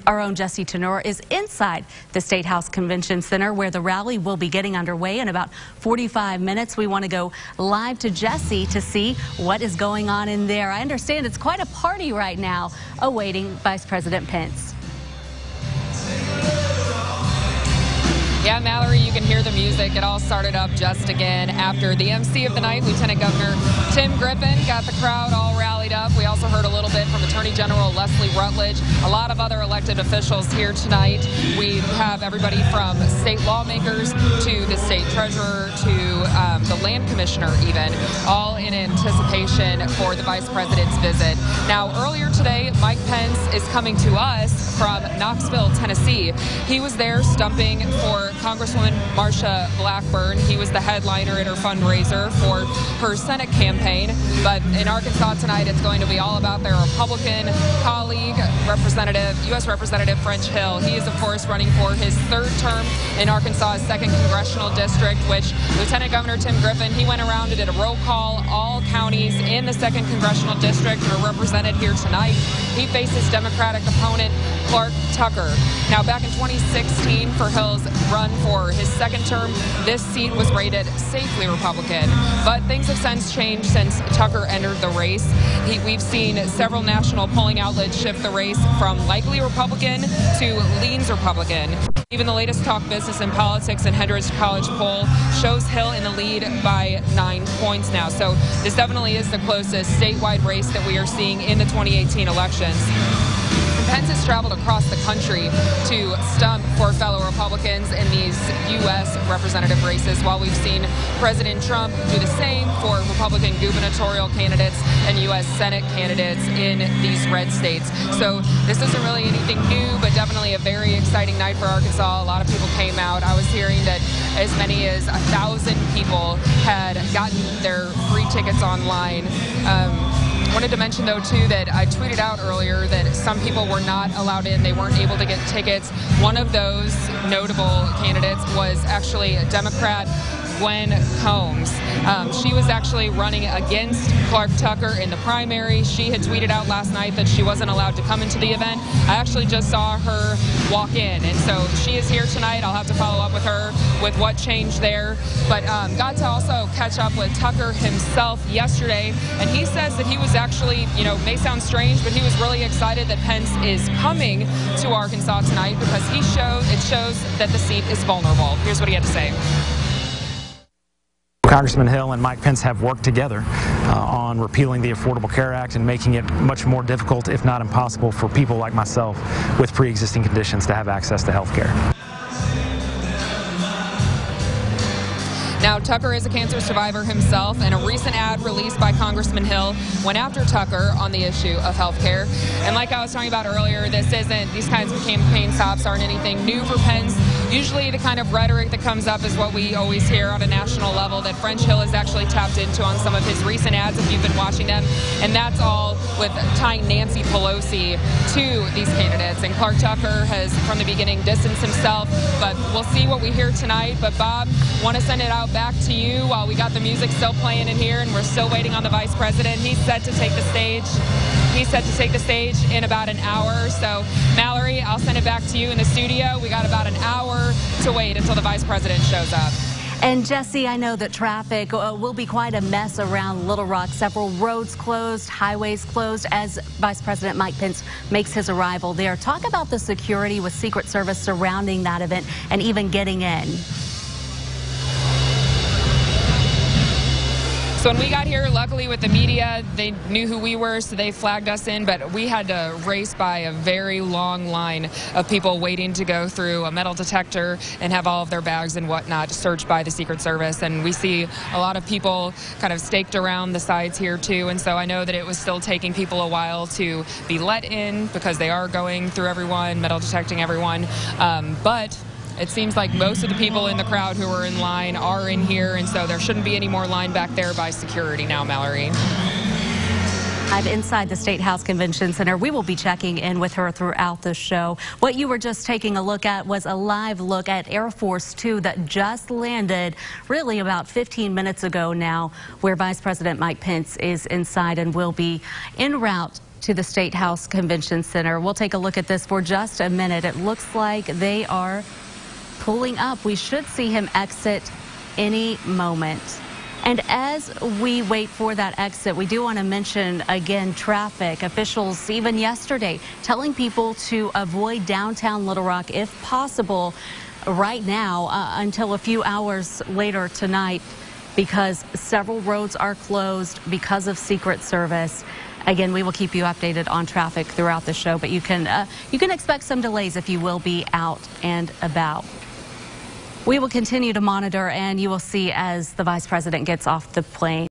Our own Jesse Tenor is inside the State House Convention Center, where the rally will be getting underway in about 45 minutes. We want to go live to Jesse to see what is going on in there. I understand it's quite a party right now awaiting Vice President Pence. Yeah, Mallory, you can hear the music. It all started up just again after the MC of the night, Lieutenant Governor Tim Griffin, got the crowd all rallied up. We also heard a little bit from Attorney General Leslie Rutledge, a lot of other elected officials here tonight. We have everybody from state lawmakers to the state treasurer to the land commissioner even, all in anticipation for the vice president's visit. Now, earlier today, Mike Pence is coming to us from Knoxville, Tennessee. He was there stumping for Congresswoman Marsha Blackburn. He was the headliner at her fundraiser for her Senate campaign. But in Arkansas tonight, it's going to be all about their Republican colleague, U.S. Representative French Hill. He is, of course, running for his third term in Arkansas's 2nd Congressional District, which Lieutenant Governor Tim Griffin, he went around and did a roll call. All counties in the 2nd Congressional District are represented here tonight. He faces Democratic opponent Clark Tucker. Now, back in 2016, for Hill's run for his 2nd term, this seat was rated safely Republican. But things have since changed since Tucker entered the race. We've seen several national polling outlets shift the race from likely Republican to leans Republican. Even the latest Talk Business and Politics and Hendrix College poll shows Hill in the lead by 9 points now. So this definitely is the closest statewide race that we are seeing in the 2018 elections. Pence has traveled across the country to stump for fellow Republicans in these U.S. representative races, while we've seen President Trump do the same for Republican gubernatorial candidates and U.S. Senate candidates in these red states. So this isn't really anything new, but definitely a very exciting night for Arkansas. A lot of people came out. I was hearing that as many as 1,000 people had gotten their free tickets online. Wanted to mention, though, too, that I tweeted out earlier that some people were not allowed in. They weren't able to get tickets. One of those notable candidates was actually a Democrat, Gwen Combs. She was actually running against Clark Tucker in the primary. She had tweeted out last night that she wasn't allowed to come into the event. I actually just saw her walk in, and so she is here tonight. I'll have to follow up with her with what changed there. But got to also catch up with Tucker himself yesterday, and he says that he was actually, may sound strange, but he was really excited that Pence is coming to Arkansas tonight because it shows that the seat is vulnerable. Here's what he had to say. Congressman Hill and Mike Pence have worked together on repealing the Affordable Care Act and making it much more difficult, if not impossible, for people like myself with pre-existing conditions to have access to health care. Now, Tucker is a cancer survivor himself, and a recent ad released by Congressman Hill went after Tucker on the issue of health care. And like I was talking about earlier, these kinds of campaign stops aren't anything new for Pence. Usually the kind of rhetoric that comes up is what we always hear on a national level that French Hill has actually tapped into on some of his recent ads, if you've been watching them. And that's all with tying Nancy Pelosi to these candidates. And Clark Tucker has, from the beginning, distanced himself. But we'll see what we hear tonight. But Bob, want to send it out back to you while we got the music still playing in here and we're still waiting on the vice president. He's set to take the stage. In about an hour. So, Mallory, I'll send it back to you in the studio. We got about an hour to wait until the vice president shows up. And Jesse, I know that traffic will be quite a mess around Little Rock. Several roads closed, highways closed as Vice President Mike Pence makes his arrival there. Talk about the security with Secret Service surrounding that event and even getting in. So when we got here, luckily with the media, they knew who we were, so they flagged us in, but we had to race by a very long line of people waiting to go through a metal detector and have all of their bags and whatnot searched by the Secret Service. And we see a lot of people kind of staked around the sides here too, and so I know that it was still taking people a while to be let in because they are going through everyone, metal detecting everyone, but it seems like most of the people in the crowd who are in line are in here, and so there shouldn't be any more line back there by security now, Mallory. I'm inside the State House Convention Center. We will be checking in with her throughout the show. What you were just taking a look at was a live look at Air Force Two that just landed really about 15 minutes ago now, where Vice President Mike Pence is inside and will be en route to the State House Convention Center. We'll take a look at this for just a minute. It looks like they are pulling up. We should see him exit any moment. And as we wait for that exit, we do want to mention again traffic. Officials even yesterday telling people to avoid downtown Little Rock if possible right now until a few hours later tonight, because several roads are closed because of Secret Service. Again, we will keep you updated on traffic throughout the show, but you can expect some delays if you will be out and about. We will continue to monitor, and you will see as the Vice President gets off the plane.